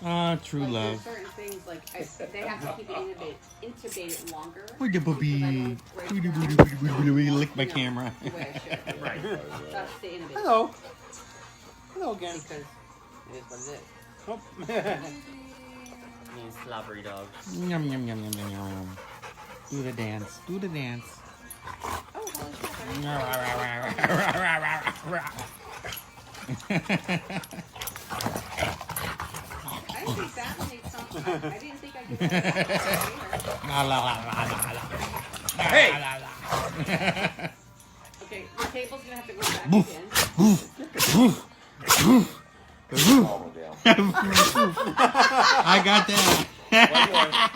True Like, love. there's certain things like they have to keep it intubated longer. Oh, the puppy. Because I don't break down, Lick my you know, camera. the way I should. Right. So I have to stay intubated. Hello. Hello again. Because it is what it is. Oh. Me and slobbery dog. Yum, yum, yum, yum, yum, yum. Do the dance. Do the dance. Oh, holy shit. I think that makes something. I didn't think I could do that. La, la, la, la, la, la. Hey! La, la, la. Okay, the table's gonna have to go back Boof. again. I got that.